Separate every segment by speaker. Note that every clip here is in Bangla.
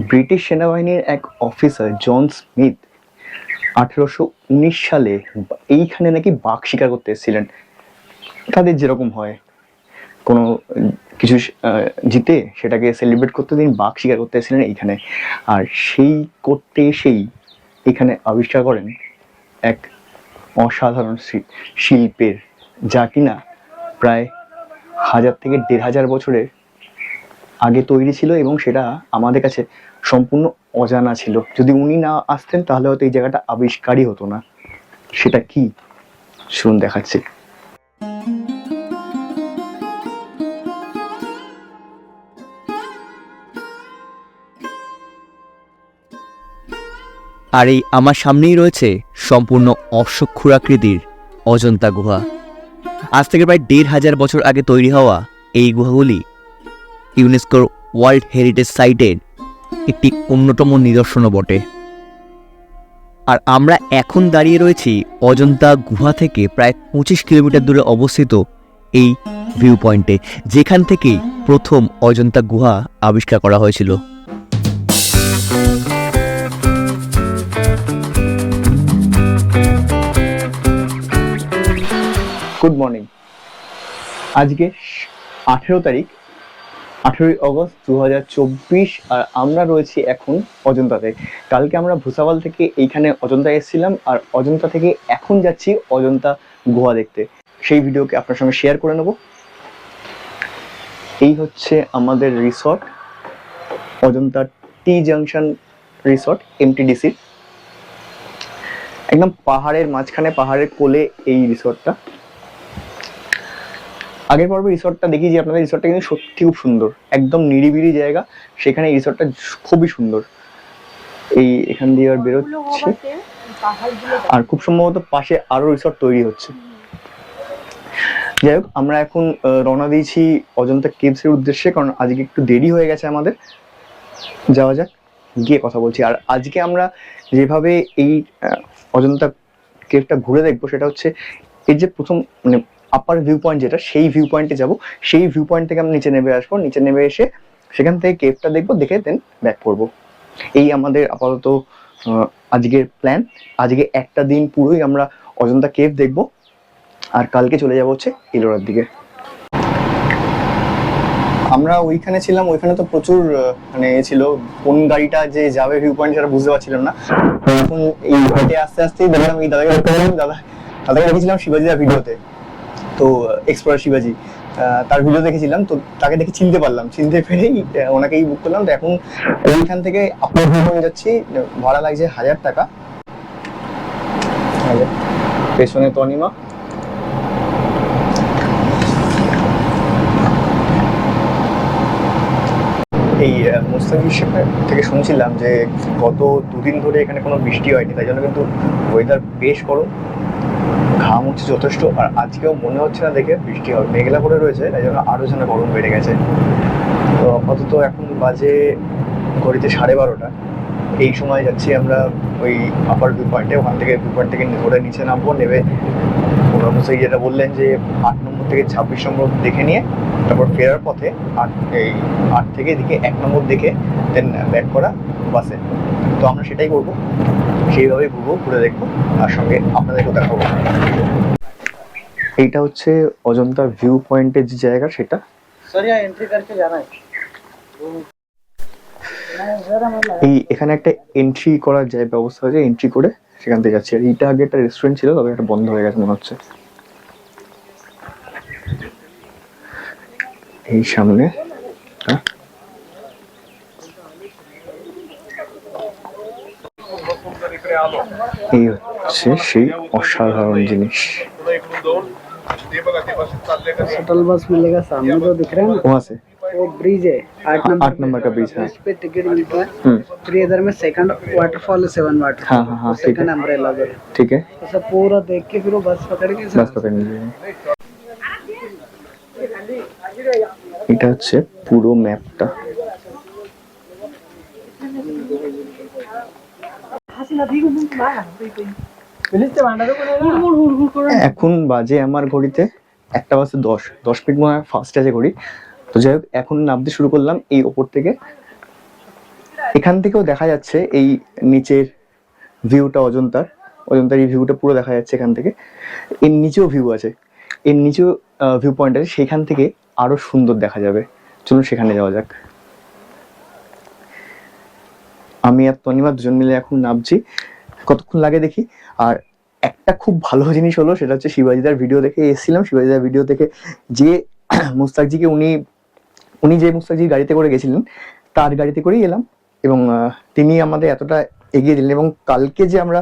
Speaker 1: ব্রিটিশ সেনাবাহিনীর এক অফিসার জন স্মিথ 1819 সালে এইখানে নাকি বাঘ শিকার করতে এসেছিলেন। তাদের যেরকম হয় কোনো কিছু জিতে সেটাকে সেলিব্রেট করতে তিনি বাঘ শিকার করতে এসেছিলেন এইখানে। আর সেই করতে এসেই এখানে আবিষ্কার করেন এক অসাধারণ শিল্পের, যা কিনা প্রায় 1000 থেকে 1500 বছরের আগে তৈরি ছিল, এবং সেটা আমাদের কাছে সম্পূর্ণ অজানা ছিল। যদি উনি না আসতেন তাহলে হয়তো এই জায়গাটা আবিষ্কারই হতো না। সেটা কি শুনুন, দেখাচ্ছি।
Speaker 2: আর এই আমার সামনেই রয়েছে সম্পূর্ণ অশ্বক্ষুরাকৃতির অজন্তা গুহা। আজ থেকে প্রায় 1500 বছর আগে তৈরি হওয়া এই গুহাগুলি ইউনেস্কোর ওয়ার্ল্ড হেরিটেজ সাইটের একটি অন্যতম নিদর্শনও বটে। আর আমরা এখন দাঁড়িয়ে রয়েছি অজন্তা গুহা থেকে প্রায় 25 কিলোমিটার দূরে অবস্থিত এই ভিউ পয়েন্টে, যেখান থেকেই প্রথম অজন্তা গুহা আবিষ্কার করা হয়েছিল।
Speaker 1: Good morning. আজকে 18 তারিখ, 18 আগস্ট 2024, আর আমরা রয়েছি এখন অজন্তাতে। কালকে আমরা ভুসাওয়াল থেকে এইখানে অজন্তা এসেছিলাম, আর অজন্তা থেকে এখন যাচ্ছি অজন্তা গুহা দেখতে। সেই ভিডিওকে আপনার সঙ্গে শেয়ার করে নেব। এই হচ্ছে আমাদের রিসর্ট, অজন্তা টি জাংশন রিসর্ট, এমটিডিসি। একদম পাহাড়ের মাঝখানে, পাহাড়ের কোলে এই রিসর্টটা। আগের পর্বে রিসর্টটা দেখিয়েছি আপনাদের। রিসর্টটা কিন্তু সত্যি খুব সুন্দর, একদম নিরিবিলি জায়গা। সেখানে এই রিসর্টটা খুবই সুন্দর। এই এখান দিয়ে আর বেরোচ্ছে, আর খুব সম্ভবত পাশে আরো রিসর্ট তৈরি হচ্ছে। যাই হোক, আমরা এখন রওনা দিয়েছি অজন্তা কেভস এর উদ্দেশ্যে, কারণ আজকে একটু দেরি হয়ে গেছে আমাদের। যাওয়া যাক, গিয়ে কথা বলছি। আর আজকে আমরা যেভাবে এই অজন্তা কেভটা ঘুরে দেখবো, সেটা হচ্ছে এই যে প্রথম মানে আপার ভিউ পয়েন্ট যেটা, সেই ভিউ পয়েন্টে যাব। সেই ভিউ পয়েন্ট থেকে আমরা নিচে নেমে আসবো, নিচে নেমে এসে সেখান থেকে কেভটা দেখবো, দেখে দেন ব্যাক করবো। এই আমাদের আপাতত আজকের প্ল্যান। আজকে একটা দিন পুরোই আমরা অজন্তা কেভ দেখবো, আর কালকে চলে যাবো হচ্ছে ইলোরার দিকে। আমরা ওইখানে ছিলাম, ওইখানে তো প্রচুর মানে ছিল, কোন গাড়িটা যে যাবে ভিউ পয়েন্ট সেটা বুঝতে পারছিলাম না। এখন এই হেঁটে আস্তে আস্তেই দেখলাম এই দাদাকে দেখতে পেলাম। দাদাকে দেখেছিলাম শিবাজিদার ভিডিওতে, তো এক্সপ্লোরার শিবাজি, তার ভিডিও দেখেছিলাম, তো তাকে দেখে চিনতে পারলাম। চিনতে পেরেই ওনাকেই বুক করলাম। তো এখন ওইখান থেকে আপার ভিউ পয়েন্ট যাচ্ছি, ভাড়া লাগছে 1000 টাকা। পেছনে তনিমা। এই মুস্তাফিজ থেকে শুনছিলাম যে গত 2 দিন ধরে এখানে কোনো বৃষ্টি হয়নি, তাই জন্য কিন্তু ওয়েদার বেশ গরম, ঘাম হচ্ছে যথেষ্ট। আর আজকেও মনে হচ্ছে না দেখে বৃষ্টি হবে, মেঘলা করে রয়েছে, তাই জন্য আরো যেন গরম বেড়ে গেছে। তো আপাতত এখন বাজে ঘড়িতে 12:30। এই সময় যাচ্ছি আমরা ওই আপার ভিউ পয়েন্টে। ওখান থেকে ভিউ পয়েন্ট থেকে ঘোরে নিচে নামবো, নেমে ওনার সেই যেটা বললেন যে 8 নম্বর থেকে 26 নম্বর দেখে নিয়ে তারপর ফেরার পথে 8 থেকে এদিকে 1 নম্বর দেখে দেন ব্যাক করা বাসে। তো আমরা সেটাই করবো, সেইভাবেই ঘুরবো, ঘুরে দেখবো, আর সঙ্গে আপনাদেরকেও দেখাবো। এইটা হচ্ছে অজন্তা ভিউ পয়েন্টের যে জায়গা, সেটা এই এখানে একটা এন্ট্রি করার যায় ব্যবস্থা হয়েছে, এন্ট্রি করে সেখান থেকে যাচ্ছি। আর এইটা আগে একটা রেস্টুরেন্ট ছিল, তবে এটা বন্ধ হয়ে গেছে মনে হচ্ছে। এই সামনে এই হচ্ছে সেই অসাধারণ জিনিস।
Speaker 3: शटल बस मिलेगा सामने जो दिख रहा है ना,
Speaker 1: वहाँ से
Speaker 3: वो ब्रिज है 8 नंबर
Speaker 1: का ब्रिज है।
Speaker 3: इस पे टिकट मिलता है। फिर इधर में सेकंड वाटरफॉल है 7 वाटर।
Speaker 1: हाँ हाँ हाँ, ठीक
Speaker 3: सेकंड
Speaker 1: है
Speaker 3: अम्ब्रेला जो है,
Speaker 1: ठीक है।
Speaker 3: तो सब पूरा देख के फिर वो बस पकड़ के
Speaker 1: बस पकड़ लीजिए। এটা হচ্ছে পুরো ম্যাপটা। এখন বাজে আমার ঘড়িতে 1:10, 10 মিনিট মনে হয় ফার্স্ট আছে ঘড়ি। তো যাই হোক, এখন নামতে শুরু করলাম এই ওপর থেকে। এখান থেকেও দেখা যাচ্ছে এই নিচের ভিউটা, অজন্তার এই ভিউটা পুরো দেখা যাচ্ছে এখান থেকে। এর নিচেও ভিউ আছে, এর নিচেও ভিউ পয়েন্ট আছে, সেখান থেকে আরো সুন্দর দেখা যাবে। চলুন সেখানে যাওয়া যাক। আমি আর তনিমা দুজন মিলে এখন নামছি, কতক্ষণ লাগে দেখি। আর একটা খুব ভালো জিনিস হলো, সেটা হচ্ছে শিবাজিদার ভিডিও দেখে এসেছিলাম। শিবাজিদার ভিডিও থেকে যে মুস্তাকজিকে উনি যে মুস্তাকজির গাড়িতে করে গেছিলেন, তার গাড়িতে করেই এলাম, এবং তিনি আমাদের এতটা এগিয়ে দিলেন। এবং কালকে যে আমরা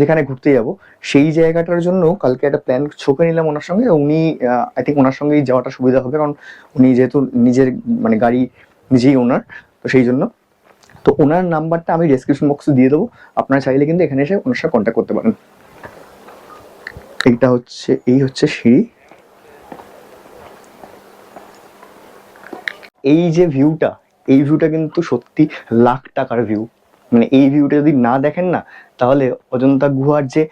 Speaker 1: যেখানে ঘুরতে যাব সেই জায়গাটার জন্য কালকে একটা প্ল্যান ছকে নিলাম ওনার সঙ্গে। উনি আই থিঙ্ক ওনার সঙ্গেই যাওয়াটা সুবিধা হবে, কারণ উনি যেহেতু নিজের মানে গাড়ি নিজেই ওনার, তো সেই জন্য। তো ওনার নাম্বারটা আমি ডেসক্রিপশন বক্সে দিয়ে দেবো, আপনারা চাইলে কিন্তু এখানে এসে ওনার সাথে কন্ট্যাক্ট করতে পারেন। এই হচ্ছে সিঁড়ি। এই যে ভিউটা, এই ভিউটা কিন্তু সত্যি লাখ টাকার ভিউ। মানে এই ভিউটা যদি না দেখেন না, তাহলে অজন্তা গুহার যে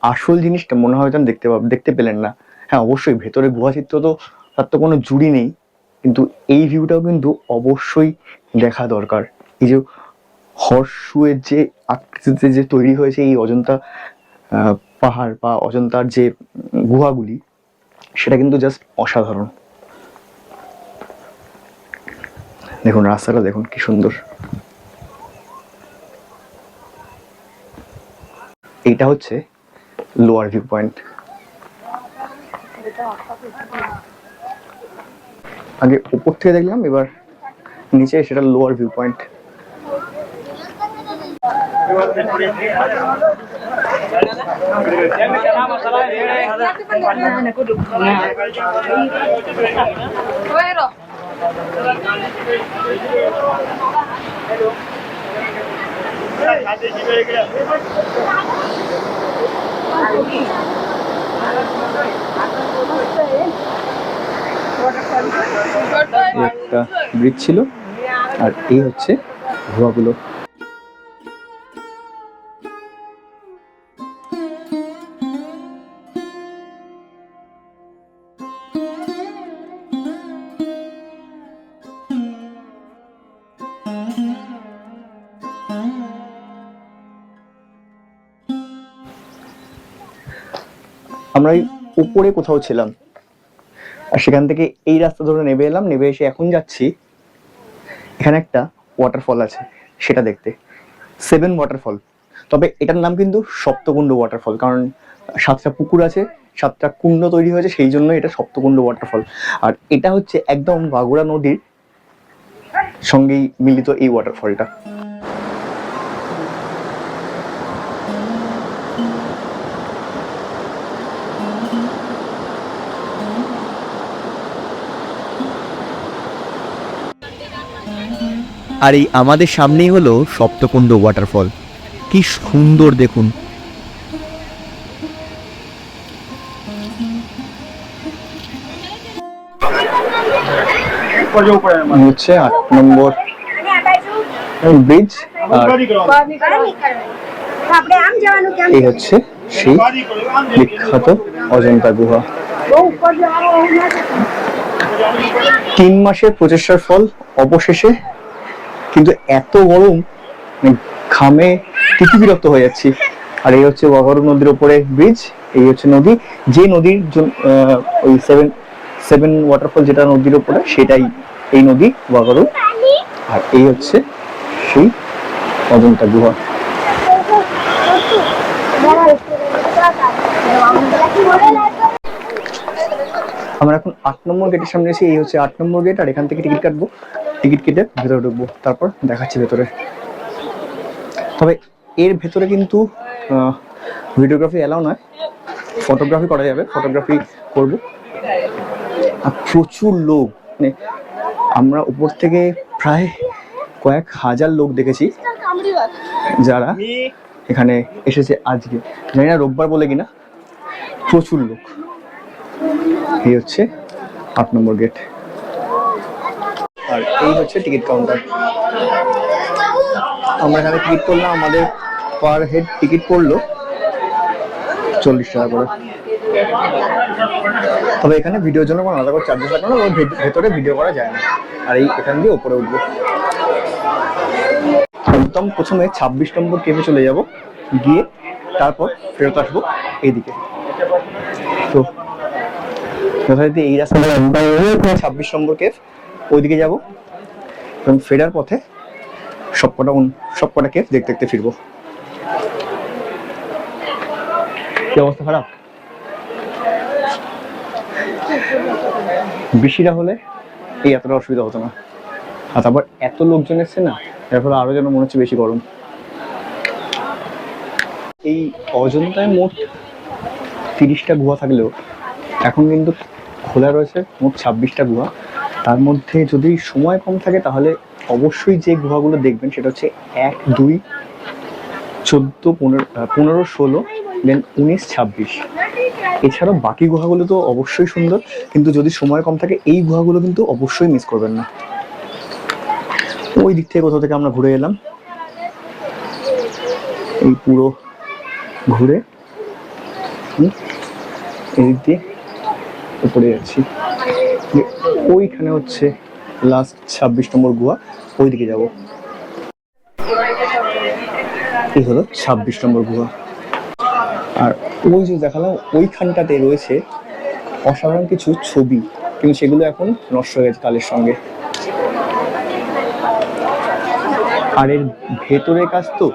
Speaker 1: আসল জিনিসটা মনে হয় হয়তো দেখতে পেলেন না। হ্যাঁ, অবশ্যই ভেতরে গুহা চিত্র তো তার তো কোনো জুড়ি নেই, কিন্তু এই ভিউটাও কিন্তু অবশ্যই দেখা দরকার। এই যে হর্সশুয়ের যে আকৃতিতে যে তৈরি হয়েছে এই অজন্তা পাহাড় বা অজন্তার যে গুহাগুলি, সেটা কিন্তু জাস্ট অসাধারণ। দেখুন রাস্তাটা, দেখুন কি সুন্দর। এইটা হচ্ছে লোয়ার ভিউ পয়েন্ট। আগে উপর থেকে দেখলাম, এবার নিচে সেটা লোয়ার ভিউ পয়েন্ট। একটা ব্রিজ ছিল, আর এই হচ্ছে গুহাগুলো। আমরা এই উপরে কোথাও ছিলাম, আর সেখান থেকে এই রাস্তা ধরে নেমে এলাম, নেমে এসে এখন যাচ্ছি এখানে একটা ওয়াটারফল আছে সেটা দেখতে, 7 ওয়াটারফল। তবে এটার নাম কিন্তু সপ্তকুণ্ড ওয়াটারফল, কারণ 7টা পুকুর আছে, 7টা কুণ্ড তৈরি হয়েছে, সেই জন্য এটা সপ্তকুণ্ড ওয়াটারফল। আর এটা হচ্ছে একদম বাগুড়া নদীর সঙ্গেই মিলিত এই ওয়াটারফলটা।
Speaker 2: আর এই আমাদের সামনেই হলো সপ্তকুণ্ড ওয়াটারফল। কি সুন্দর দেখুন।
Speaker 1: হচ্ছে 8 নম্বর ব্রিজ, আর এই হচ্ছে সেই বিখ্যাত অজন্তা গুহা। 3 মাসের প্রচেষ্টার ফল অবশেষে, কিন্তু এত গরম ঘামে বিরক্ত হয়ে যাচ্ছি। আর এই হচ্ছে ওয়াঘারু নদীর উপরে ব্রিজ, এই হচ্ছে নদী, যে নদীর ওই সেভেন ওয়াটারফল যেটা নদীর উপরে, সেটাই এই নদী ওয়াঘারু। আর এই হচ্ছে সেই অজন্তা গুহা। আমরা এখন 8 নম্বর গেটের সামনে এসে, এই হচ্ছে 8 নম্বর গেট, আর এখান থেকে টিকিট কাটবো, টিকিট কেটে ভেতরে ঢুকবো, তারপর দেখাচ্ছি ভেতরে। তবে এর ভেতরে কিন্তু ভিডিওগ্রাফি অ্যালাউ নয়, ফটোগ্রাফি করা যাবে, ফটোগ্রাফি করব। আর প্রচুর লোক, মানে আমরা উপর থেকে প্রায় কয়েক হাজার লোক দেখেছি যারা এখানে এসেছে আজকে, জানি না রোববার বলে কিনা, প্রচুর লোক। এই হচ্ছে 8 নম্বর গেট, আর এই হচ্ছে টিকিট কাউন্টার। আমরা এখানে টিকিট করলাম, আমাদের পার হেড টিকিট পড়লো 40 টাকা করে। তবে এখানে ভিডিওর জন্য কোনো আলাদা করে চার্জেস লাগে না, ভেতরে ভিডিও করা যায় না। আর এই এখান দিয়ে উপরে উঠবো। একদম প্রথমে 26 নম্বর কেভে চলে যাব, গিয়ে তারপর ফেরত আসবো এইদিকে। তো যথারীতি এই রাস্তা 26 নম্বর কেভ, ওইদিকে যাব এবং ফেরার পথে সবকটা কেভ দেখতে দেখতে ফিরবো। কি অবস্থা খারাপ? বৃষ্টিটা হলে এই এতটা অসুবিধা হতো না, আর তারপর এত লোকজন এসছে না, এর ফলে আরো যেন মনে হচ্ছে বেশি গরম। এই অজন্তায় মোট 30টা গুহা থাকলেও এখন কিন্তু খোলা রয়েছে মোট 26টা গুহা। তার মধ্যে যদি সময় কম থাকে তাহলে অবশ্যই যে গুহাগুলো দেখবেন সেটা হচ্ছে 1, 2, 14, 15, 16, দেন 19, 26। এছাড়াও বাকি গুহাগুলো তো অবশ্যই সুন্দর, কিন্তু যদি সময় কম থাকে এই গুহাগুলো কিন্তু অবশ্যই মিস করবেন না। ওই দিক থেকে কোথাও থেকে আমরা ঘুরে এলাম, এই পুরো ঘুরে এদিক দিয়ে উপরে যাচ্ছি। ওইখানে হচ্ছে লাস্ট 26 নম্বর গুহা, ওইদিকে যাব। এই হলো 26 নম্বর গুহা। আর ওই যে দেখালাম ওইখানটাতে রয়েছে অসাধারণ কিছু ছবি, কিন্তু সেগুলো এখন নষ্ট হয়ে গেছে কালের সঙ্গে। আর এর ভেতরের কাজ তো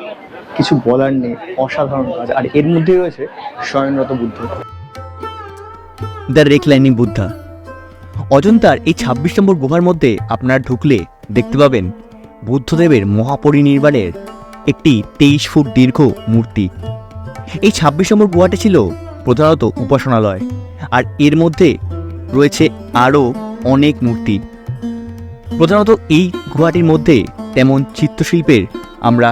Speaker 1: কিছু বলার নেই, অসাধারণ কাজ। আর এর মধ্যেই রয়েছে স্বয়ংরত বুদ্ধ,
Speaker 2: দ্য রেকলাইনিং বুদ্ধা। অজন্তার এই 26 নম্বর গুহার মধ্যে আপনারা ঢুকলে দেখতে পাবেন বুদ্ধদেবের মহাপরিনির্বাণের একটি 23 ফুট দীর্ঘ মূর্তি। এই 26 নম্বর গুহাটি ছিল প্রধানত উপাসনালয়, আর এর মধ্যে রয়েছে আরও অনেক মূর্তি। প্রধানত এই গুহাটির মধ্যে তেমন চিত্রশিল্পের আমরা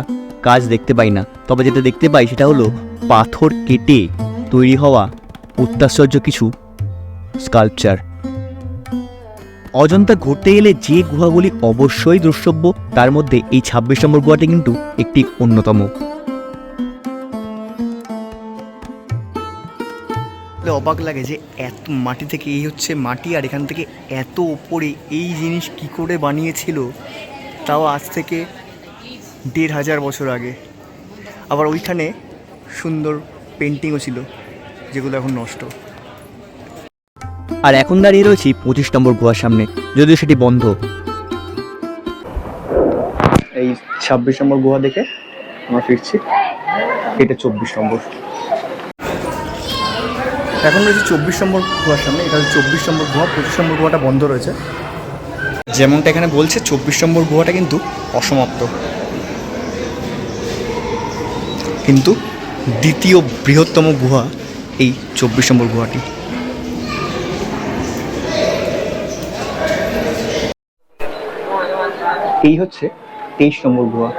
Speaker 2: কাজ দেখতে পাই না, তবে যেটা দেখতে পাই সেটা হলো পাথর কেটে তৈরি হওয়া অত্যাশ্চর্য কিছু স্কাল্পচার। অজন্তা ঘুরতে গেলে যে গুহাগুলি অবশ্যই দ্রষ্টব্য তার মধ্যে এই 26 নম্বর গুহাটি কিন্তু একটি অন্যতম। অবাক লাগে যে এত মাটি থেকে, এই হচ্ছে মাটি, আর এখান থেকে এত ওপরে এই জিনিস কি করে বানিয়েছিল, তাও আজ থেকে 1500 বছর আগে। আবার ওইখানে সুন্দর পেন্টিংও ছিল যেগুলো এখন নষ্ট। আর এখন দাঁড়িয়ে রয়েছি 25 নম্বর গুহার সামনে, যদিও সেটি বন্ধ।
Speaker 1: এই 26 নম্বর গুহা দেখে আমরা ফিরছি, এটা 24 নম্বর। এখন রয়েছে 24 নম্বর গুহার সামনে, এটা হচ্ছে 24 নম্বর গুহা। 25 নম্বর গুহাটা বন্ধ রয়েছে। যেমনটা এখানে বলছে 24 নম্বর গুহাটা কিন্তু অসমাপ্ত, কিন্তু দ্বিতীয় বৃহত্তম গুহা এই 24 নম্বর গুহাটি। এই হচ্ছে 23 নম্বর গুহা,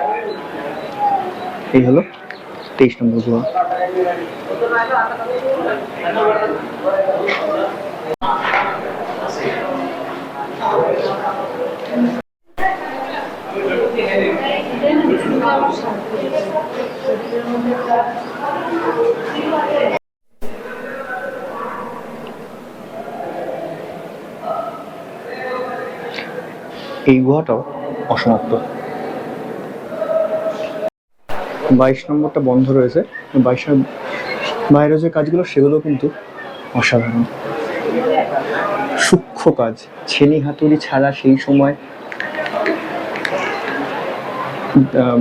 Speaker 1: এই হলো 23 নম্বর গুহা। এই গুহাটাও অসমাপ্ত। 22 নম্বরটা বন্ধ রয়েছে। 22 বাইরে যে কাজগুলো সেগুলো কিন্তু অসাধারণ, সূক্ষ্ম কাজ। ছেনি হাতুড়ি ছাড়া সেই সময়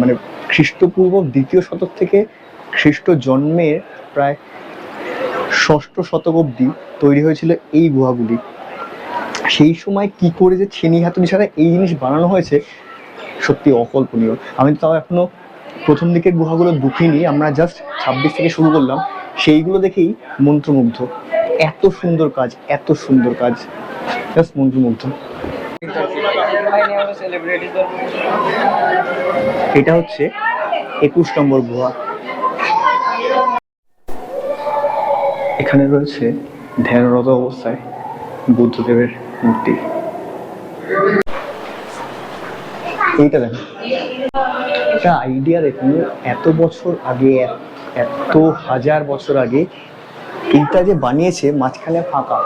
Speaker 1: মানে খ্রিস্টপূর্ব 2য় শতক থেকে খ্রিস্ট জন্মের প্রায় 6ষ্ঠ শতক অবধি তৈরি হয়েছিল এই গুহাগুলি। সেই সময় কি করে যে ছেনি হাতুড়ি ছাড়া এই জিনিস বানানো হয়েছে সত্যি অকল্পনীয়। আমি তাও এখনো প্রথম দিকের গুহাগুলো ঢুকিনি, আমরা জাস্ট 26 থেকে শুরু করলাম, সেইগুলো দেখেই মন্ত্রমুগ্ধ। এত সুন্দর কাজ, এত সুন্দর কাজ, জাস্ট মন্ত্রমুগ্ধ। এটা হচ্ছে 21 নম্বর গুহা। এখানে রয়েছে ধ্যানরত অবস্থায় বুদ্ধদেবের মূর্তি। এইটা দেখো, একটা আইডিয়া দেখুন, এত বছর আগে, এত হাজার বছর আগে এইটা যে বানিয়েছে, মাঝখানে ফাঁকা,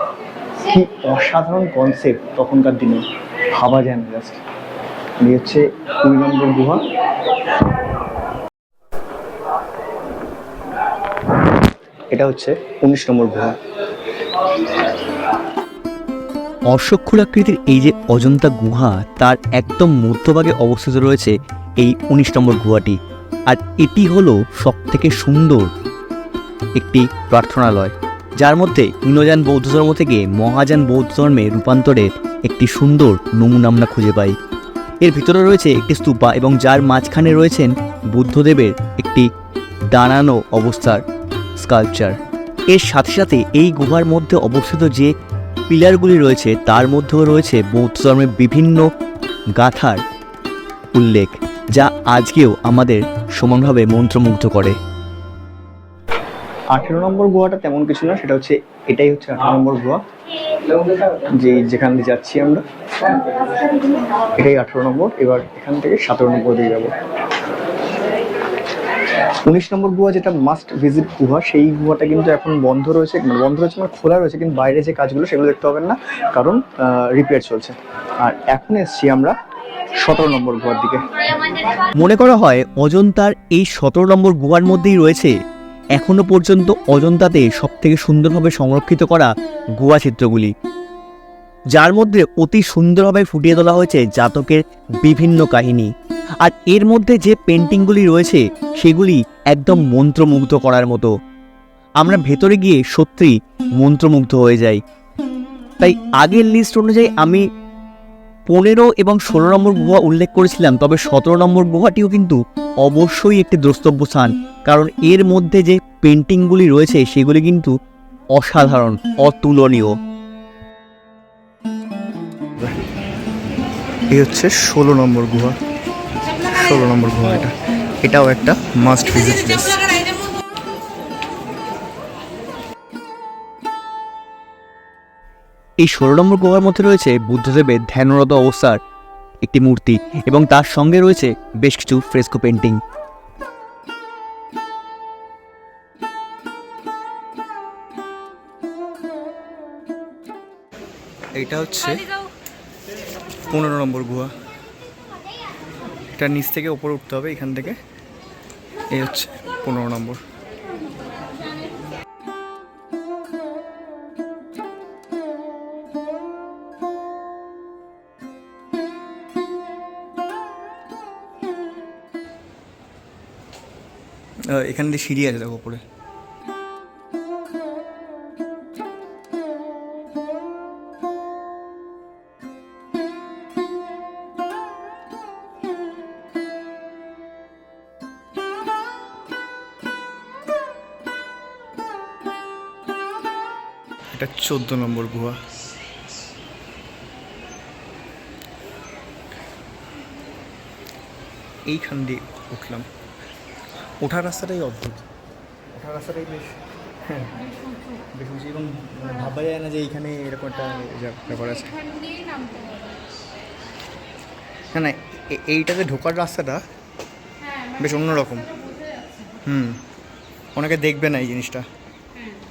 Speaker 1: কি অসাধারণ কনসেপ্ট তখনকার দিনে, ভাবা যায় না জাস্ট। এই হচ্ছে 20 নম্বর গুহা, এটা হচ্ছে 19 নম্বর গুহা।
Speaker 2: অশ্বক্ষুরাকৃতির এই যে অজন্তা গুহা, তার একদম মধ্যভাগে অবস্থিত রয়েছে এই 19 নম্বর গুহাটি। আর এটি হলো সবথেকে সুন্দর একটি প্রার্থনালয়, যার মধ্যে হীনযান বৌদ্ধ ধর্ম থেকে মহাযান বৌদ্ধ ধর্মে রূপান্তরের একটি সুন্দর নমুনা আমরা খুঁজে পাই। এর ভিতরে রয়েছে একটি স্তূপা এবং যার মাঝখানে রয়েছেন বুদ্ধদেবের একটি দাঁড়ানো অবস্থার স্কাল্পচার। এর সাথে সাথে এই গুহার মধ্যে অবস্থিত যে পিলারগুলি রয়েছে তার মধ্যেও রয়েছে বৌদ্ধ ধর্মের বিভিন্ন গাথার উল্লেখ, যা আজকেও আমাদের সমানভাবে মন্ত্রমুগ্ধ করে।
Speaker 1: 18 নম্বর গুহাটা তেমন কিছু না, সেটা হচ্ছে এটাই হচ্ছে 18 নম্বর গুহা, যেখান দিয়ে যাচ্ছি আমরা। এটাই 18 নম্বর। এবার এখান থেকে 17 নম্বর দিয়ে যাবো। 19 নম্বর গুহা যেটা মাস্ট ভিজিট গুহা, সেই গুহাটা কিন্তু এখন বন্ধ রয়েছে, মানে খোলা রয়েছে, কিন্তু বাইরে যে কাজগুলো সেগুলো দেখতে পাবেন না, কারণ রিপেয়ার চলছে। আর এখন এসছি আমরা 17 নম্বর গুহার দিকে।
Speaker 2: মনে করা হয় অজন্তার এই 17 নম্বর গুহার মধ্যেই রয়েছে এখনো পর্যন্ত অজন্তাতে সবথেকে সুন্দরভাবে সংরক্ষিত করা গুহা চিত্রগুলি, যার মধ্যে অতি সুন্দরভাবে ফুটিয়ে তোলা হয়েছে জাতকের বিভিন্ন কাহিনী। আর এর মধ্যে যে পেন্টিংগুলি রয়েছে সেগুলি একদম মন্ত্রমুগ্ধ করার মতো। আমরা ভেতরে গিয়ে সত্যি মন্ত্রমুগ্ধ হয়ে যাই। তাই আগের লিস্ট অনুযায়ী আমি 15 এবং 16 নম্বর গুহা উল্লেখ করেছিলাম, তবে 17 নম্বর গুহাটিও কিন্তু অবশ্যই একটি দ্রষ্টব্য স্থান, কারণ এর মধ্যে যে পেন্টিংগুলি রয়েছে সেগুলি কিন্তু অসাধারণ, অতুলনীয়।
Speaker 1: এই হচ্ছে 16 নম্বর গুহা। 16 নম্বর গুহা এটাও একটা মাস্ট ভিজিট প্লেস।
Speaker 2: এই 16 নম্বর গুহার মধ্যে রয়েছে বুদ্ধদেবের ধ্যানরত অবস্থার একটি মূর্তি এবং তার সঙ্গে রয়েছে বেশ কিছু ফ্রেস্কো পেন্টিং।
Speaker 1: এইটা হচ্ছে 15 নম্বর গুহা। এটা নিচ থেকে উপরে উঠতে হবে এখান থেকে। এই হচ্ছে 15 নম্বর। এখান দিয়ে সিঁড়ি আছে দেখো উপরে। এটা 14 নম্বর গুহা। এইখান দিয়ে উঠলাম। ওঠার রাস্তাটাই অদ্ভুত, ওঠার রাস্তাটাই বেশ বেশ উঁচু এবং ভাবা যায় না যে এইখানে এরকম একটা ব্যাপার আছে। না না, এইটাতে ঢোকার রাস্তাটা বেশ অন্যরকম। অনেকে দেখবে না এই জিনিসটা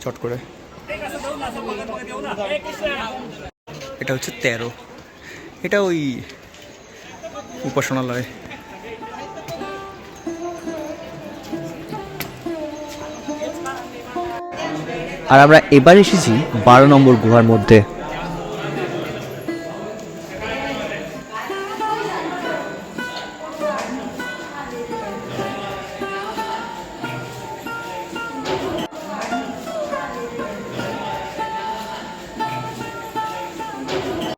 Speaker 1: চট করে। এটা হচ্ছে 13। এটা ওই উপাসনালয়।
Speaker 2: আর আমরা এবার এসেছি 12 নম্বর গুহার মধ্যে।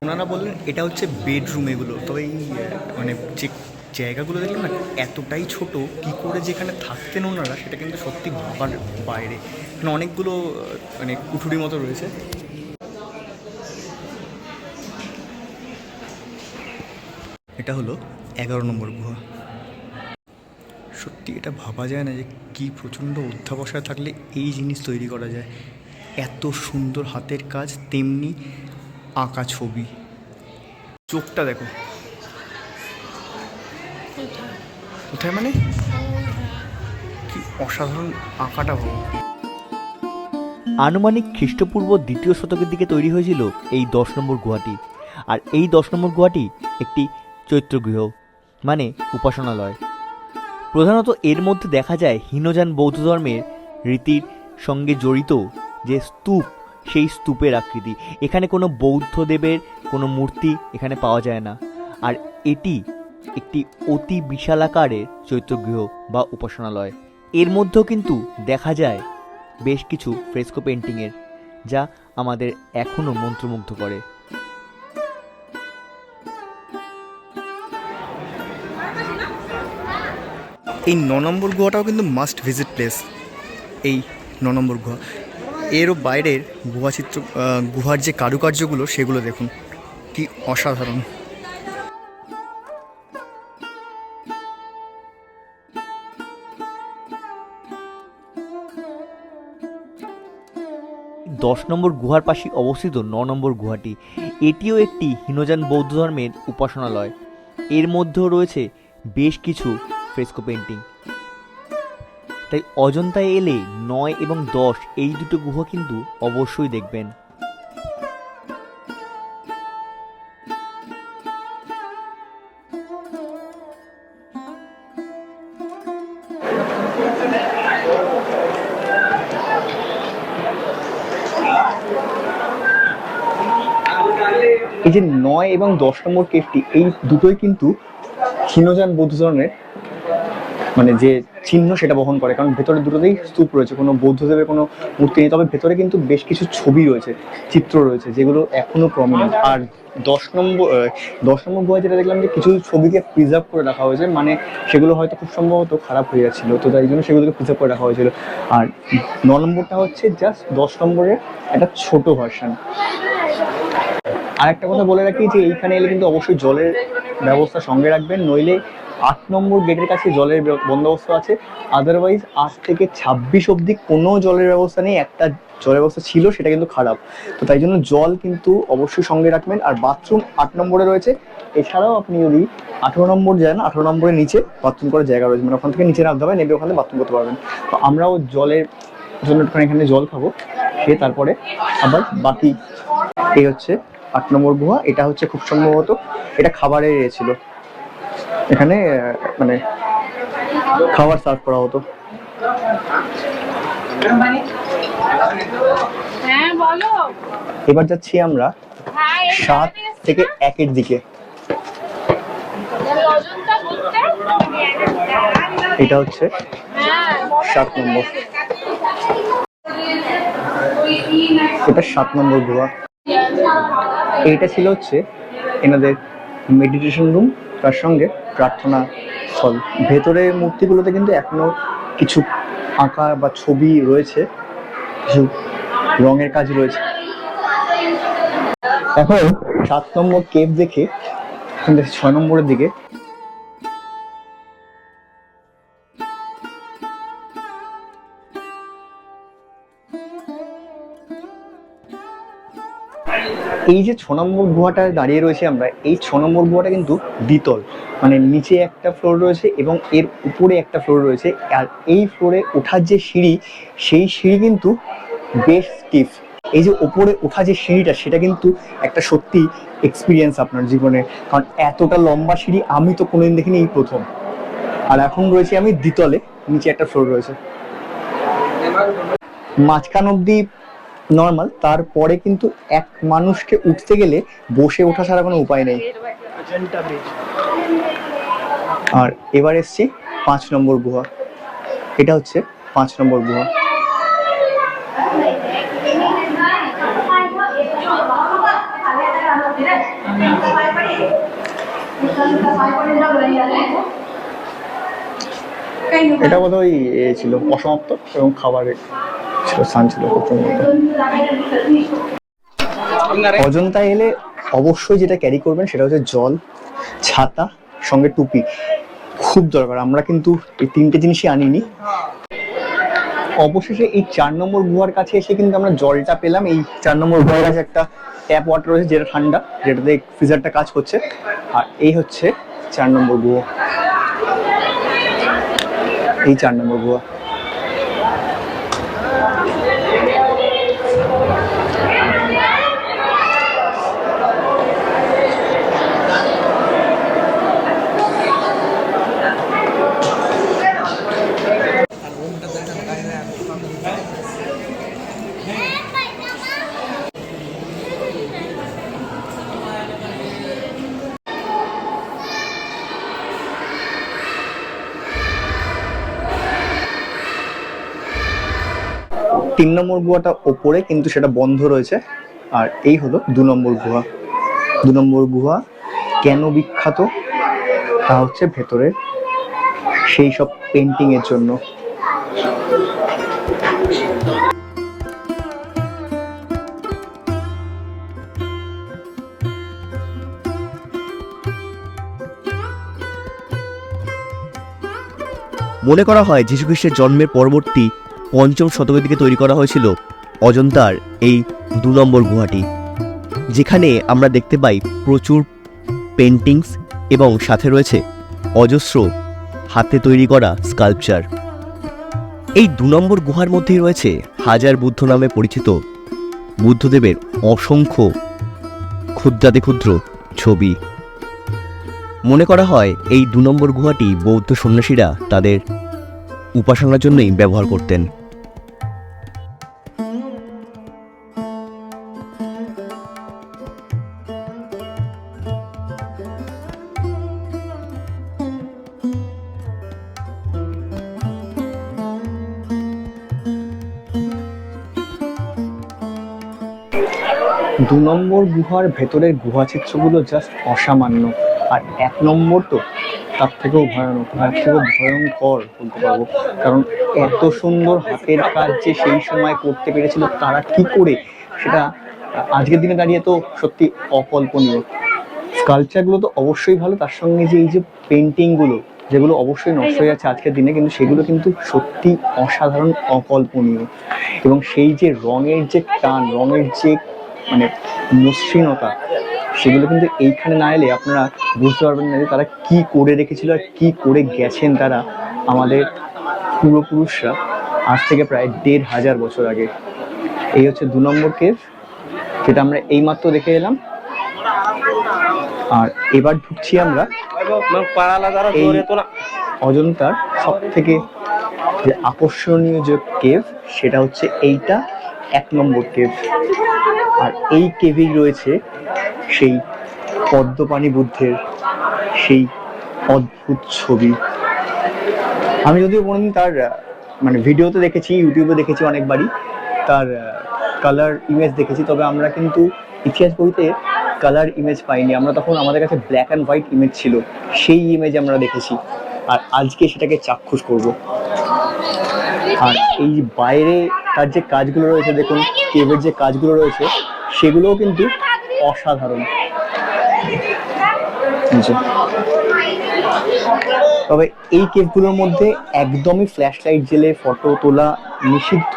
Speaker 1: ওনারা বললেন এটা হচ্ছে বেডরুম এগুলো, তবে এই মানে যে জায়গাগুলো দেখলাম না এতটাই ছোট, কি করে যেখানে থাকতেন ওনারা সেটা কিন্তু সত্যি ভাবার বাইরে। মানে অনেকগুলো মানে কুঠুরি মতো রয়েছে। এটা হলো 11 নম্বর গুহা। সত্যি এটা ভাবা যায় না যে কি প্রচণ্ড অধ্যাবসায় থাকলে এই জিনিস তৈরি করা যায়। এত সুন্দর হাতের কাজ, তেমনি আঁকা ছবি। চোখটা দেখো, কোথায় মানে কি অসাধারণ আঁকাটা ভাবো।
Speaker 2: আনুমানিক খ্রিস্টপূর্ব 2য় শতকের দিকে তৈরি হয়েছিল এই 10 নম্বর গুহাটি। আর এই 10 নম্বর গুহাটি একটি চৈত্যগৃহ, মানে উপাসনালয়। প্রধানত এর মধ্যে দেখা যায় হীনযান বৌদ্ধ ধর্মের রীতির সঙ্গে জড়িত যে স্তূপ, সেই স্তূপের আকৃতি। এখানে কোনো বৌদ্ধ দেবের কোনো মূর্তি এখানে পাওয়া যায় না, আর এটি একটি অতি বিশালাকারের চৈত্যগৃহ বা উপাসনালয়। এর মধ্যেও কিন্তু দেখা যায় বেশ কিছু ফ্রেস্কো পেন্টিংয়ের, যা আমাদের এখনও মন্ত্রমুগ্ধ করে।
Speaker 1: এই 9 নম্বর গুহাটাও কিন্তু মাস্ট ভিজিট প্লেস। এই 9 নম্বর গুহা, এরও বাইরের গুহার যে কারুকার্যগুলো সেগুলো দেখুন, কি অসাধারণ।
Speaker 2: দশ নম্বর গুহার পাশে অবস্থিত 9 নম্বর গুহাটি, এটিও একটি হীনযান বৌদ্ধ ধর্মের উপাসনালয়। এর মধ্যেও রয়েছে বেশ কিছু ফ্রেস্কো পেন্টিং। তাই অজন্তায় এলে 9 এবং 10 এই দুটো গুহা কিন্তু অবশ্যই দেখবেন।
Speaker 1: এই যে 9 এবং 10 নম্বর কেভটি, এই দুটোই কিন্তু হীনযান বৌদ্ধ ধর্মের মানে যে চিহ্ন সেটা বহন করে, কারণ ভেতরে দুটোতেই স্তূপ রয়েছে, কোনো বৌদ্ধদেবের কোনো মূর্তি নেই, তবে ভেতরে কিন্তু বেশ কিছু ছবি রয়েছে, চিত্র রয়েছে, যেগুলো এখনো প্রমিনেন্ট। আর 10 নম্বর গুহায় যেটা দেখলাম যে কিছু ছবিকে প্রিজার্ভ করে রাখা হয়েছে, মানে সেগুলো হয়তো খুব সম্ভবত খারাপ হয়ে যাচ্ছিল, তো তাই জন্য সেগুলোকে প্রিজার্ভ করে রাখা হয়েছিল। আর 9 নম্বরটা হচ্ছে জাস্ট 10 নম্বরের একটা ছোট ভার্সন। আর একটা কথা বলে রাখি যে এইখানে এলে কিন্তু অবশ্যই জলের ব্যবস্থা সঙ্গে রাখবেন, নইলে 8 নম্বর গেটের কাছে জলের বন্দোবস্ত আছে। আদারওয়াইজ 8 থেকে 26 অবধি কোনো জলের ব্যবস্থা নেই, একটা জলের ব্যবস্থা ছিল সেটা কিন্তু খারাপ, তো তাই জন্য জল কিন্তু অবশ্যই সঙ্গে রাখবেন। আর বাথরুম 8 নম্বরে রয়েছে। এছাড়াও আপনি যদি 18 নম্বর যান, 18 নম্বরের নিচে বাথরুম করার জায়গা রয়েছে, মানে ওখান থেকে নিচে নামতে হবে, নেমে ওখানে বাথরুম করতে পারবেন। তো আমরাও জলের জন্য এখানে জল খাবো, খেয়ে তারপরে আবার বাকি। এই হচ্ছে 8 নম্বর গুহা। এটা হচ্ছে খুব সম্ভবত এটা খাবারের ছিল, এখানে মানে খাবার সার্ভ করা হতো। এবার যাচ্ছি আমরা 7 থেকে 1-এর দিকে। এটা হচ্ছে 7 নম্বর, এটা 7 নম্বর গুহা। এইটা ছিল হচ্ছে এনাদের মেডিটেশন রুম, তার সঙ্গে প্রার্থনা স্থল। ভেতরের মূর্তিগুলোতে কিন্তু এখনো কিছু আঁকা বা ছবি রয়েছে, কিছু রঙের কাজ রয়েছে। এখন 7 নম্বর কেভ দেখে 6 নম্বরের দিকে। এই যে 6 নম্বর গুহাটায় দাঁড়িয়ে রয়েছে আমরা, এই 6 নম্বর গুহাটা কিন্তু দ্বিতল, মানে নিচে একটা ফ্লোর রয়েছে এবং এর উপরে একটা ফ্লোর রয়েছে। আর এই ফ্লোরে ওঠার যে সিঁড়ি, সেই সিঁড়ি কিন্তু বেশ স্টিফ। এই যে ওপরে ওঠা যে সিঁড়িটা, সেটা কিন্তু একটা সত্যি এক্সপিরিয়েন্স আপনার জীবনে, কারণ এতটা লম্বা সিঁড়ি আমি তো কোনোদিন দেখিনি, এই প্রথম। আর এখন রয়েছে আমি দ্বিতলে, নিচে একটা ফ্লোর রয়েছে। মাঝখান অব্দি নর্মাল, তারপরে কিন্তু এক মানুষকে উঠতে গেলে বসে ওঠা ছাড়া কোনো উপায় নেই। আর এবার এসছি 5 নম্বর গুহা। এটা হচ্ছে 5 নম্বর গুহা। এটা বোধহয় ছিল অসমাপ্ত এবং খাবারের স্থান ছিল। অজন্তা এলে অবশ্যই যেটা ক্যারি করবেন সেটা হচ্ছে জল, ছাতা, সঙ্গে টুপি, খুব দরকার। আমরা কিন্তু এই 3টে জিনিসই আনিনি। অবশেষে এই 4 নম্বর গুহার কাছে এসে কিন্তু আমরা জলটা পেলাম। এই 4 নম্বর গুহার কাছে একটা ট্যাপ ওয়াটার রয়েছে, যেটা ঠান্ডা, যেটাতে ফ্রিজারটা কাজ করছে। আর এই হচ্ছে 4 নম্বর গুহা, এই 4 নম্বর গুহা। 3 নম্বর গুহাটা ওপরে, কিন্তু সেটা বন্ধ রয়েছে। আর এই হলো 2 নম্বর গুহা। 2 নম্বর গুহা কেন বিখ্যাত, তা হচ্ছে ভেতরে সেই সব পেন্টিং এর জন্য।
Speaker 2: মনে করা হয় যীশুখ্রিস্টের জন্মের পরবর্তী 5ম শতকের দিকে তৈরি করা হয়েছিল অজন্তার এই 2 নম্বর গুহাটি, যেখানে আমরা দেখতে পাই প্রচুর পেন্টিংস এবং সাথে রয়েছে অজস্র হাতে তৈরি করা স্কাল্পচার। এই 2 নম্বর গুহার মধ্যেই রয়েছে হাজার বুদ্ধ নামে পরিচিত বুদ্ধদেবের অসংখ্য ক্ষুদ্রাতি ক্ষুদ্র ছবি। মনে করা হয় এই 2 নম্বর গুহাটি বৌদ্ধ সন্ন্যাসীরা তাদের উপাসনার জন্যই ব্যবহার করতেন।
Speaker 1: দু নম্বর গুহার ভেতরের গুহা চিত্রগুলো জাস্ট অসামান্য। আর 1 নম্বর তো তার থেকেও ভয়ানক, তার থেকেও ভয়ঙ্কর বলতে পারবো। কারণ এত সুন্দর হাতের কাজ যে সেই সময় করতে পেরেছিল তারা কি করে, সেটা আজকের দিনে দাঁড়িয়ে তো সত্যি অকল্পনীয়। স্কাল্পচারগুলো তো অবশ্যই ভালো, তার সঙ্গে যে এই যে পেন্টিংগুলো যেগুলো অবশ্যই নষ্ট হয়ে যাচ্ছে আজকের দিনে, কিন্তু সেগুলো কিন্তু সত্যি অসাধারণ, অকল্পনীয়। এবং সেই যে রঙের যে টান, রঙের যে মানে মসৃণতা, সেগুলো কিন্তু এইখানে না এলে আপনারা বুঝতে পারবেন না যে তারা কি করে রেখেছিল আর কি করে গেছেন তারা, আমাদের পূর্বপুরুষরা, আজ থেকে প্রায় 1500 বছর আগে। এই হচ্ছে 2 নম্বর কেভ, যেটা আমরা এইমাত্র দেখে এলাম। আর এবার ঢুকছি আমরা এই অজন্তার সব থেকে যে আকর্ষণীয় যে কেভ, সেটা হচ্ছে এইটা 1 নম্বর কেভ। আর এই কেভেই রয়েছে সেই পদ্মপাণি বুদ্ধের সেই অদ্ভুত ছবি। আমি যদিও কোনোদিন তার মানে ভিডিওতে দেখেছি, ইউটিউবে দেখেছি অনেকবারই, তার কালার ইমেজ দেখেছি, তবে আমরা কিন্তু ইতিহাস বইতে কালার ইমেজ পাইনি। আমরা তখন, আমাদের কাছে ব্ল্যাক অ্যান্ড হোয়াইট ইমেজ ছিল, সেই ইমেজ আমরা দেখেছি। আর আজকে সেটাকে চাক্ষুষ করব। আর এই বাইরে তার যে কাজগুলো রয়েছে, দেখুন কেভের যে কাজগুলো রয়েছে, সেগুলোও কিন্তু অসাধারণ। তবে এই কেভগুলোর মধ্যে একদমই ফ্ল্যাশ লাইট জেলে ফটো তোলা নিষিদ্ধ,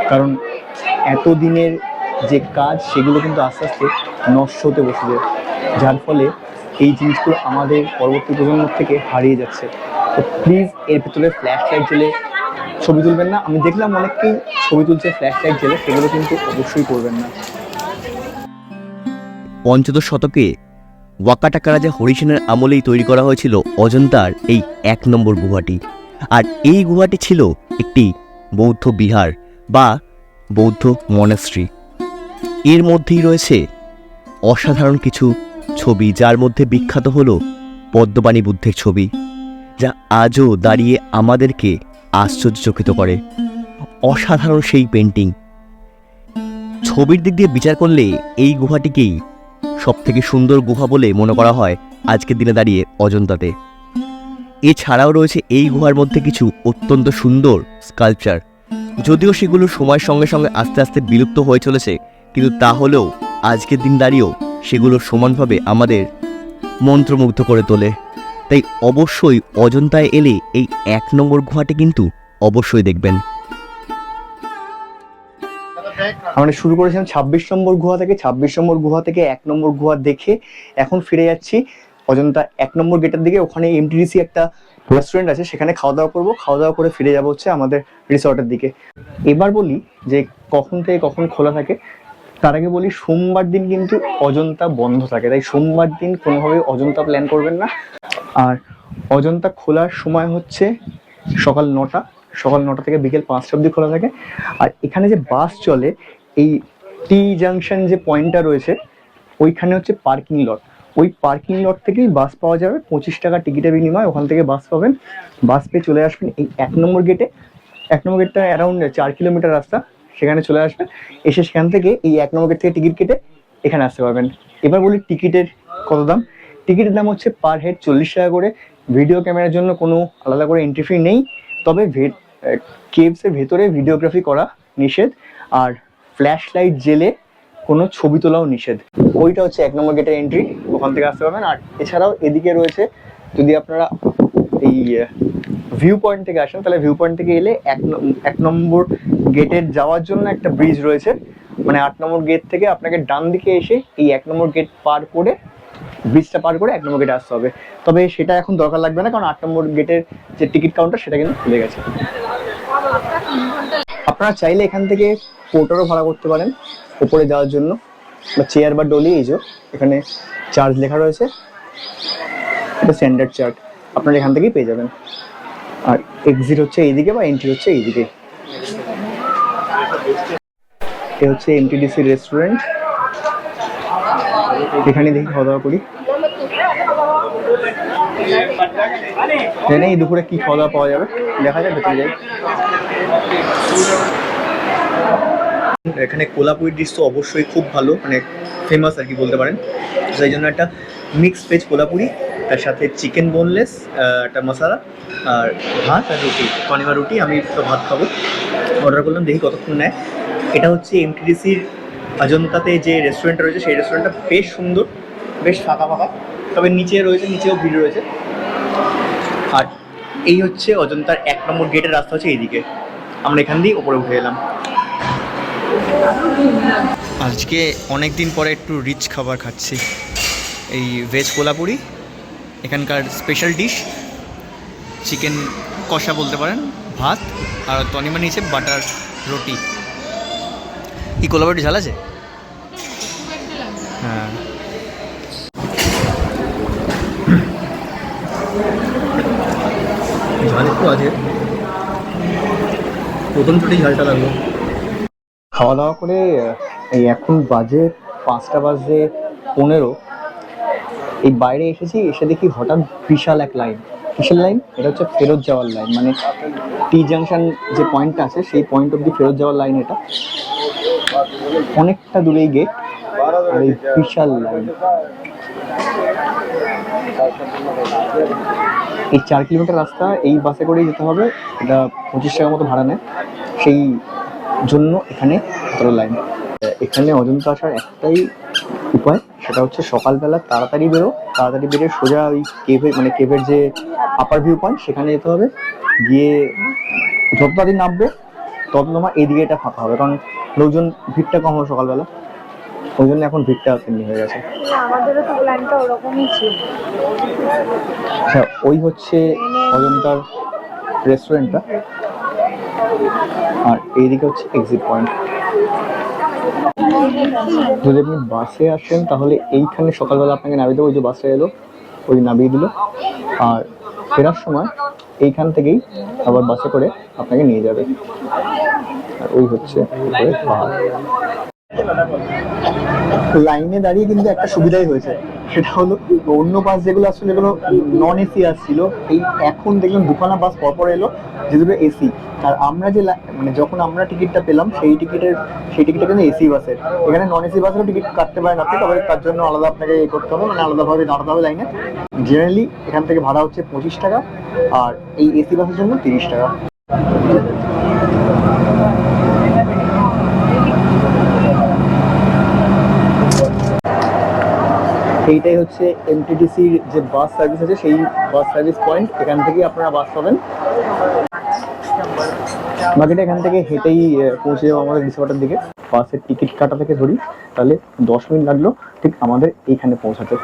Speaker 1: কারণ এতদিনের যে কাজ সেগুলো কিন্তু আস্তে আস্তে নষ্ট হতে বসেছে, যার ফলে এই জিনিসগুলো আমাদের পরবর্তী প্রজন্ম থেকে হারিয়ে যাচ্ছে। তো প্লিজ এর ভিতরে ফ্ল্যাশ লাইট জেলে ছবি তুলবেন না। আমি দেখলাম অনেকেই ছবি তুলছে ফ্ল্যাশ লাইট জেলে, সেগুলো কিন্তু অবশ্যই করবেন না।
Speaker 2: 15 শতকে ওয়াকাটাকা রাজা হরিসেনের আমলেই তৈরি করা হয়েছিল অজন্তার এই 1 নম্বর গুহাটি। আর এই গুহাটি ছিল একটি বৌদ্ধ বিহার বা বৌদ্ধ মনাস্ট্রি। এর মধ্যেই রয়েছে অসাধারণ কিছু ছবি, যার মধ্যে বিখ্যাত হল পদ্মপাণি বুদ্ধের ছবি, যা আজও দাঁড়িয়ে আমাদেরকে আশ্চর্যচকিত করে। অসাধারণ সেই পেন্টিং। ছবির দিক দিয়ে বিচার করলে এই গুহাটিকেই সব থেকে সুন্দর গুহা বলে মনে করা হয় আজকের দিনে দাঁড়িয়ে অজন্তাতে। এছাড়াও রয়েছে এই গুহার মধ্যে কিছু অত্যন্ত সুন্দর স্কাল্পচার, যদিও সেগুলো সময়ের সঙ্গে সঙ্গে আস্তে আস্তে বিলুপ্ত হয়ে চলেছে, কিন্তু তাহলেও আজকের দিন দাঁড়িয়েও সেগুলো সমানভাবে আমাদের মন্ত্রমুগ্ধ করে তোলে। তাই অবশ্যই অজন্তায় এলে এই 1 নম্বর গুহাটি কিন্তু অবশ্যই দেখবেন।
Speaker 1: আমরা শুরু করেছিলাম 26 নম্বর গুহা থেকে। 26 নম্বর গুহা থেকে 1 নম্বর গুহা দেখে এখন ফিরে যাচ্ছি অজন্তা 1 নম্বর গেটের দিকে। ওখানে এমটিডিসি একটা রেস্টুরেন্ট আছে, সেখানে খাওয়া দাওয়া করবো। খাওয়া দাওয়া করে ফিরে যাবো হচ্ছে আমাদের রিসর্টের দিকে। এবার বলি যে কখন থেকে কখন খোলা থাকে। তার আগে বলি, সোমবার দিন কিন্তু অজন্তা বন্ধ থাকে, তাই সোমবার দিন কোনোভাবে অজন্তা প্ল্যান করবেন না। আর অজন্তা খোলার সময় হচ্ছে সকাল 9টা, সকাল 9টা থেকে বিকেল 5টা অবধি খোলা থাকে। আর এখানে যে বাস চলে, এই টি জাংশন যে পয়েন্টটা রয়েছে, ওইখানে হচ্ছে পার্কিং লট। ওই পার্কিং লট থেকেই বাস পাওয়া যাবে, 25 টাকা টিকিটের বিনিময়ে ওখান থেকে বাস পাবেন। বাস পেয়ে চলে আসবেন এই 1 নম্বর গেটে। 1 নম্বর গেটটা অ্যারাউন্ড 4 কিলোমিটার রাস্তা, সেখানে চলে আসবেন। এসে সেখান থেকে এই 1 নম্বর গেট থেকে টিকিট কেটে এখানে আসতে পারবেন। এবার বলি টিকিটের কত দাম। টিকিটের দাম হচ্ছে পার হেড 40 টাকা করে। ভিডিও ক্যামেরার জন্য কোনো আলাদা করে এন্ট্রি ফি নেই, তবে কেভসের ভেতরে ভিডিওগ্রাফি করা নিষেধ, আর ফ্ল্যাশ লাইট জেলে কোনো ছবি তোলাও নিষেধ। ওইটা হচ্ছে 1 নম্বর গেটের এন্ট্রি, ওখান থেকে আসতে পারবেন। আর এছাড়াও এদিকে রয়েছে, যদি আপনারা এই ভিউ পয়েন্ট থেকে আসেন, তাহলে ভিউ পয়েন্ট থেকে এলে 1 নম্বর গেটের যাওয়ার জন্য একটা ব্রিজ রয়েছে, মানে 8 নম্বর গেট থেকে আপনাকে ডান দিকে এসে এই 1 নম্বর গেট পার করে, ব্রিজটা পার করে 1 নম্বর গেটে আসতে হবে। তবে সেটা এখন দরকার লাগবে না, কারণ 8 নম্বর গেটের যে টিকিট কাউন্টার সেটা কিন্তু খুলে গেছে। আপনারা চাইলে এখান থেকে পোর্টারও ভাড়া করতে পারেন উপরে যাওয়ার জন্য, বা চেয়ার বা ডলি। এই যে এখানে চার্জ লেখা রয়েছে, এটা স্ট্যান্ডার্ড চার্জ, আপনারা এখান থেকেই পেয়ে যাবেন। আর এক্সিট হচ্ছে এইদিকে, বা এন্ট্রি হচ্ছে এইদিকে। এ হচ্ছে এমটিডিসি রেস্টুরেন্ট, এখানে দেখি খাওয়া দাওয়া করি। জানি এই দুপুরে কি খাওয়া দাওয়া পাওয়া যাবে, দেখা যাক, ভেতরে যাই। এখানে কোলাপুরি ডিশ তো অবশ্যই খুব ভালো, মানে ফেমাস আর কি বলতে পারেন। সেই জন্য একটা মিক্স ভেজ কোলাপুরি, তার সাথে চিকেন বোনলেস, একটা মশলা, আর ভাত আর রুটি, কনিমা রুটি। আমি তো ভাত খাবো, অর্ডার করলাম, দেখি কতক্ষণ নেয়। এটা হচ্ছে এমটিডিসির অজন্তাতে যে রেস্টুরেন্টটা রয়েছে, সেই রেস্টুরেন্টটা বেশ সুন্দর, বেশ ফাঁকা ফাঁকা, তবে নিচে রয়েছে, নিচেও ভিড় রয়েছে। আর এই হচ্ছে অজন্তার 1 নম্বর গেটের রাস্তা হচ্ছে এইদিকে, আমরা এখান দিয়ে ওপরে উঠে এলাম। আজকে অনেক দিন পরে একটু রিচ খাবার খাচ্ছি, এই ভেজ কোলাপুরি, এখানকার স্পেশাল ডিশ চিকেন কষা বলতে পারেন, ভাত, আর তনিমা নিচে বাটার রুটি। কি কোলাপুরি ঝাল আছে? হ্যাঁ, ঝাল একটু আছে, প্রথম চোটেই ঝালটা লাগলো। খাওয়া দাওয়া করে এই এখন বাজে 5টা বাজে 15, এই বাইরে এসেছি, এসে দেখি হঠাৎ বিশাল এক লাইন। কিসের লাইন? এটা হচ্ছে ফেরত যাওয়ার লাইন, মানে টি জাংশন যে পয়েন্টটা আছে সেই পয়েন্ট অব্দি ফেরত যাওয়ার লাইন। এটা অনেকটা দূরেই গেট, আর এই বিশাল লাইন। এই 4 কিলোমিটার রাস্তা এই বাসে করেই যেতে হবে, এটা 25 টাকা মতো ভাড়া নেয়, সেই জন্য এখানে এত লাইন। এখানে অজন্তা আসার একটাই উপায়, সেটা হচ্ছে সকালবেলা তাড়াতাড়ি বেরো সোজা ওই কেভের, মানে কেভের যে আপার ভিউ পয়েন্ট সেখানে যেতে হবে। গিয়ে যত তাড়াতাড়ি নামবে তত তোমার এইদিকে এটা ফাঁকা হবে, কারণ লোকজন ভিড়টা কম হবে সকালবেলা, ওই জন্য এখন ভিড়টা তেমনি হয়ে গেছে।
Speaker 4: আমাদেরও তো প্ল্যানটা ওরকমই ছিল।
Speaker 1: আচ্ছা, ওই হচ্ছে অজন্তার রেস্টুরেন্টটা, আর এইদিকে হচ্ছে এক্সিট পয়েন্ট। যদি আপনি বাসে আসেন তাহলে এইখানে সকালবেলা আপনাকে নামিয়ে দেবো, ওই যে বাসটা এলো ওই নামিয়ে দিল, আর ফেরার সময় এইখান থেকেই আবার বাসে করে আপনাকে নিয়ে যাবে। আর ওই হচ্ছে পাহাড়। লাইনে দাঁড়িয়ে কিন্তু একটা সুবিধাই হয়েছে, সেটা হলো অন্য বাস যেগুলো আসলে যেগুলো নন এসি আসছিল, এই এখন দেখলাম দুখানা বাস পরপর এলো যেগুলো এসি। আর আমরা যে মানে যখন আমরা টিকিটটা পেলাম সেই টিকিটটা কিন্তু এসি বাসের। এখানে নন এসি বাসেরও টিকিট কাটতে পারেন আপনি, তবে তার জন্য আলাদা আপনাকে করতে হবে, মানে আলাদাভাবে দাঁড়াতে হবে লাইনে। জেনারেলি এখান থেকে ভাড়া হচ্ছে 25 টাকা, আর এই এসি বাসের জন্য 30 টাকা। এইটাই হচ্ছে এমটিডিসির যে বাস সার্ভিস আছে, সেই বাস সার্ভিস পয়েন্ট। এখান থেকেই আপনারা বাস পাবেন। বাকিটা এখান থেকে হেঁটেই পৌঁছে যাবো আমাদের রিসোর্টের দিকে। বাসের টিকিট কাটা থেকে ধরি তাহলে 10 মিনিট লাগলো ঠিক আমাদের এইখানে পৌঁছাতে।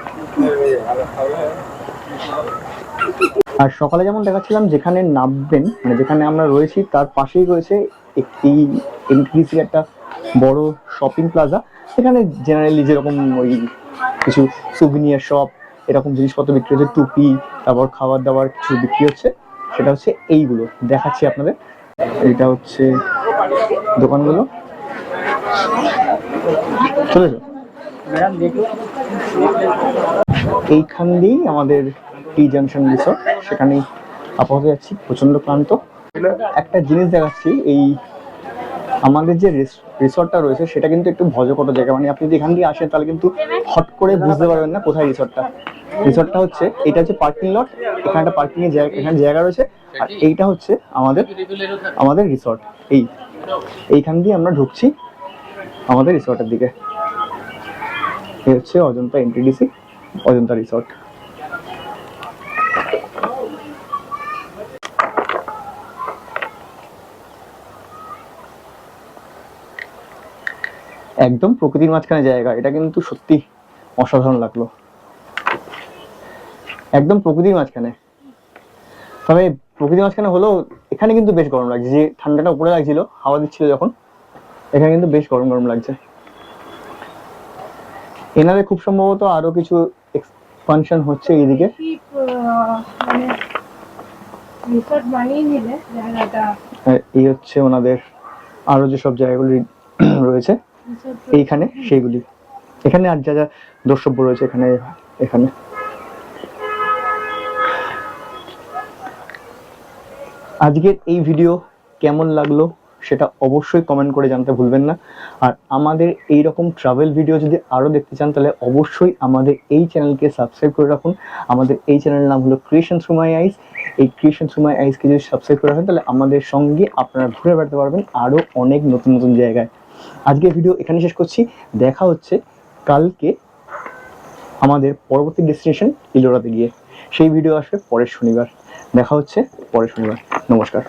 Speaker 1: আর সকালে যেমন দেখাচ্ছিলাম, যেখানে নামবেন, মানে যেখানে আমরা রয়েছি তার পাশেই রয়েছে একটি এমটিডিসির একটা বড় শপিং প্লাজা। সেখানে জেনারেলি যেরকম ওই কিছু সুভিনিয়ার শপ, এরকম জিনিসপত্র বিক্রি হচ্ছে, টুপি, তারপর খাবার দাবার কিছু বিক্রি হচ্ছে। সেটা হচ্ছে এইগুলো দেখাচ্ছি আপনাদের। এটা হচ্ছে দোকানগুলো, চলেছো এইখান দিয়েই আমাদের টি জাংশন রিসোর্ট, সেখানেই আপাতত যাচ্ছি। প্রচন্ড ক্লান্ত, একটা জিনিস দেখাচ্ছি, এই আমাদের যে রিসর্টটা রয়েছে সেটা কিন্তু একটু ভজকট জায়গা, মানে আপনি যদি এখান দিয়ে আসেন তাহলে কিন্তু হট করে বুঝতে পারবেন না কোথায় রিসর্টটা হচ্ছে। এটা হচ্ছে পার্কিং লট, এখানে একটা পার্কিং এর জায়গা, এখানে জায়গা রয়েছে, আর এইটা হচ্ছে আমাদের রিসর্ট। এইখান দিয়ে আমরা ঢুকছি আমাদের রিসর্টের দিকে। এই হচ্ছে অজন্তা এনটিডিসি, অজন্তা রিসর্ট। একদম প্রকৃতির মাঝখানে জায়গা, এটা কিন্তু সত্যি অসাধারণ লাগলো, একদম প্রকৃতির মাঝখানে। তবে প্রকৃতির মাঝখানে হলেও এখানে কিন্তু বেশ গরম লাগছে, যে ঠান্ডাটা উপরে লাগছিল হাওয়া দিচ্ছিল যখন, এখানে কিন্তু বেশ গরম গরম লাগছে। এনারে খুব সম্ভবত আরো কিছু এক্সপানশন হচ্ছে এইদিকে।
Speaker 4: মানে রিসর্ট বানিয়ে নিলে জায়গাটা
Speaker 1: এই হচ্ছে ওনাদের আরো যেসব জায়গাগুলি রয়েছে এইখানে, সেইগুলি এখানে আর যা যা দ্রষ্টব্য রয়েছে এখানে এখানে। আজকের এই ভিডিও কেমন লাগলো সেটা অবশ্যই কমেন্ট করে জানতে ভুলবেন না। আর আমাদের এই রকম ট্রাভেল ভিডিও যদি আরও দেখতে চান তাহলে অবশ্যই আমাদের এই চ্যানেলকে সাবস্ক্রাইব করে রাখুন। আমাদের এই চ্যানেলের নাম হলো ক্রিয়েশন থ্রু মাই আইস। এই ক্রিয়েশন থ্রু মাই আইসকে যদি সাবস্ক্রাইব করে রাখেন তাহলে আমাদের সঙ্গে আপনারা ঘুরে বেড়াতে পারবেন আরও অনেক নতুন নতুন জায়গায়। আজকের ভিডিও এখানে শেষ করছি, দেখা হচ্ছে কালকে আমাদের পরবর্তী ডেস্টিনেশন ইলোরাতে গিয়ে। সেই ভিডিও আসবে পরের শনিবার, দেখা হচ্ছে পরের শনিবার। নমস্কার।